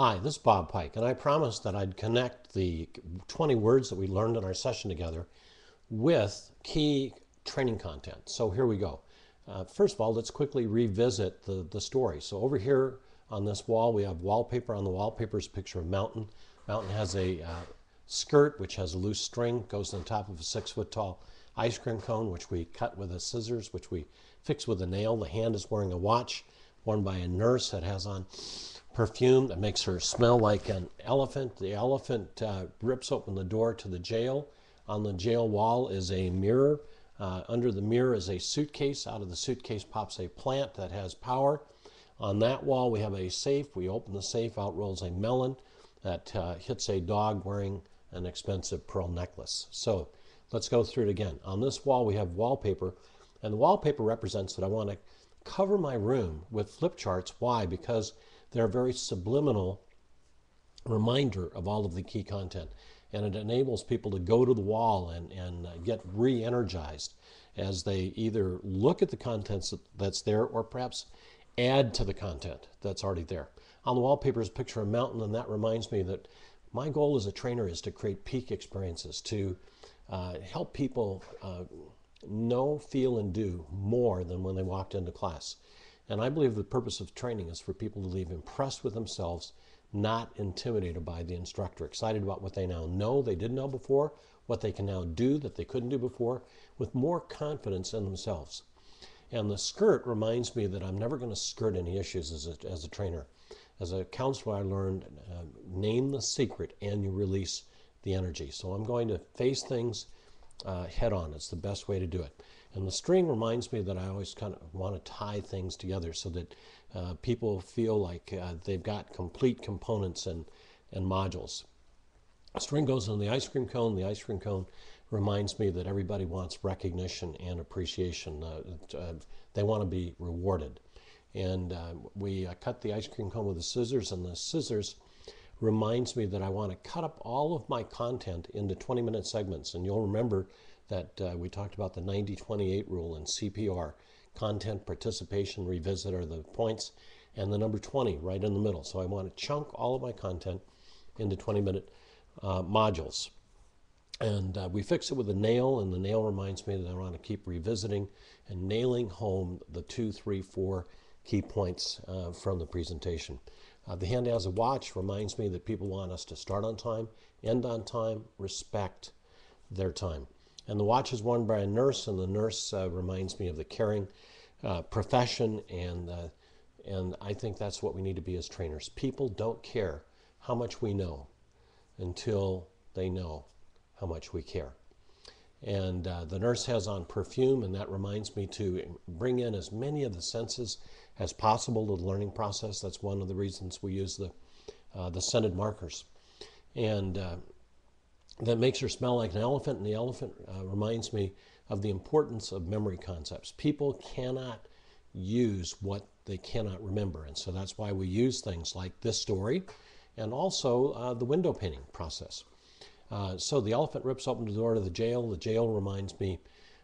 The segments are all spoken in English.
Hi, this is Bob Pike, and I promised that I'd connect the 20 words that we learned in our session together with key training content. So here we go. First of all, let's quickly revisit the story. So over here on this wall, we have wallpaper. On the wallpaper is a picture of Mountain. Mountain has a skirt, which has a loose string, goes on top of a 6-foot tall ice cream cone, which we cut with a scissors, which we fix with a nail. The hand is wearing a watch worn by a nurse that has on perfume that makes her smell like an elephant. The elephant rips open the door to the jail. On the jail wall is a mirror. Under the mirror is a suitcase. Out of the suitcase pops a plant that has power. On that wall we have a safe. We open the safe, out rolls a melon that hits a dog wearing an expensive pearl necklace. So let's go through it again. On this wall we have wallpaper, and the wallpaper represents that I want to cover my room with flip charts. Why? Because they're a very subliminal reminder of all of the key content, and it enables people to go to the wall and get re-energized as they either look at the contents that's there or perhaps add to the content that's already there. On the wallpaper is a picture of a mountain, and that reminds me that my goal as a trainer is to create peak experiences, to help people know, feel, and do more than when they walked into class. And I believe the purpose of training is for people to leave impressed with themselves, not intimidated by the instructor, excited about what they now know they didn't know before, what they can now do that they couldn't do before, with more confidence in themselves. And the skirt reminds me that I'm never going to skirt any issues as a trainer. As a counselor, I learned name the secret and you release the energy. So I'm going to face things head on. It's the best way to do it. And the string reminds me that I always kind of want to tie things together so that people feel like they've got complete components and modules. A string goes in the ice cream cone. The ice cream cone reminds me that everybody wants recognition and appreciation. They want to be rewarded. And we cut the ice cream cone with the scissors, and the scissors reminds me that I want to cut up all of my content into 20-minute segments. And you'll remember that we talked about the 90-28 rule in CPR. Content, participation, revisit are the points, and the number 20 right in the middle. So I want to chunk all of my content into 20-minute modules. And we fix it with a nail, and the nail reminds me that I want to keep revisiting and nailing home the 2, 3, 4 key points from the presentation. The hand has a watch, reminds me that people want us to start on time, end on time, respect their time. And the watch is worn by a nurse, and the nurse reminds me of the caring profession, and I think that's what we need to be as trainers. People don't care how much we know until they know how much we care. And the nurse has on perfume, and that reminds me to bring in as many of the senses as possible to the learning process. That's one of the reasons we use the scented markers. And that makes her smell like an elephant, and the elephant reminds me of the importance of memory concepts. People cannot use what they cannot remember, and so that's why we use things like this story and also the window painting process. So the elephant rips open the door to the jail. The jail reminds me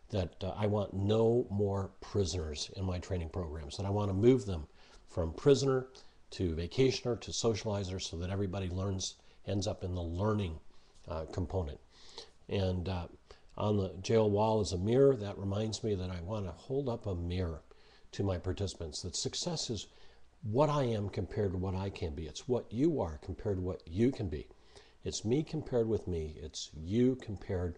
that I want no more prisoners in my training programs, that I want to move them from prisoner to vacationer to socializer so that everybody ends up in the learning component. And on the jail wall is a mirror. That reminds me that I want to hold up a mirror to my participants, that success is what I am compared to what I can be. It's what you are compared to what you can be. It's me compared with me. It's you compared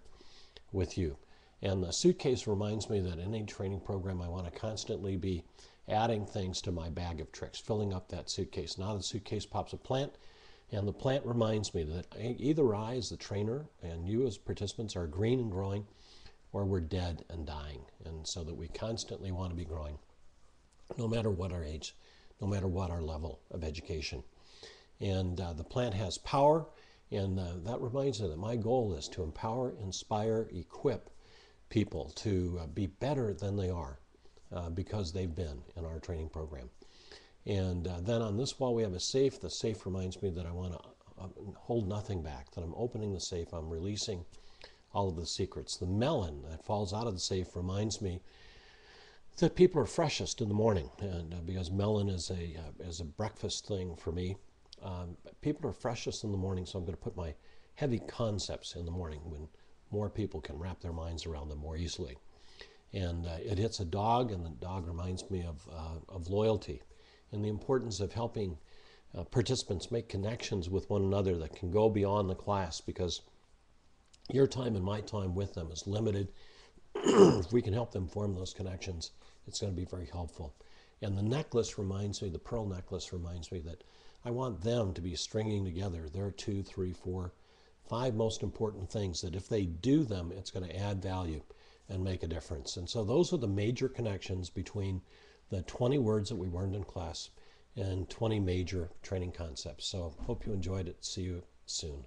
with you. And the suitcase reminds me that in a training program, I want to constantly be adding things to my bag of tricks, filling up that suitcase. Now the suitcase pops a plant, and the plant reminds me that either I as the trainer and you as participants are green and growing, or we're dead and dying. And so that we constantly want to be growing, no matter what our age, no matter what our level of education. And the plant has power, and that reminds me that my goal is to empower, inspire, equip people to be better than they are because they've been in our training program. And then on this wall we have a safe. The safe reminds me that I want to hold nothing back, that I'm opening the safe, I'm releasing all of the secrets. The melon that falls out of the safe reminds me that people are freshest in the morning, and because melon is a breakfast thing for me, People are freshest in the morning, so I'm going to put my heavy concepts in the morning when more people can wrap their minds around them more easily. And it hits a dog, and the dog reminds me of loyalty and the importance of helping participants make connections with one another that can go beyond the class, because your time and my time with them is limited. If we can help them form those connections, it's going to be very helpful. And the necklace reminds me, the pearl necklace reminds me that I want them to be stringing together their 2, 3, 4, 5 most important things that if they do them, it's going to add value and make a difference. And so those are the major connections between the 20 words that we learned in class and 20 major training concepts. So hope you enjoyed it. See you soon.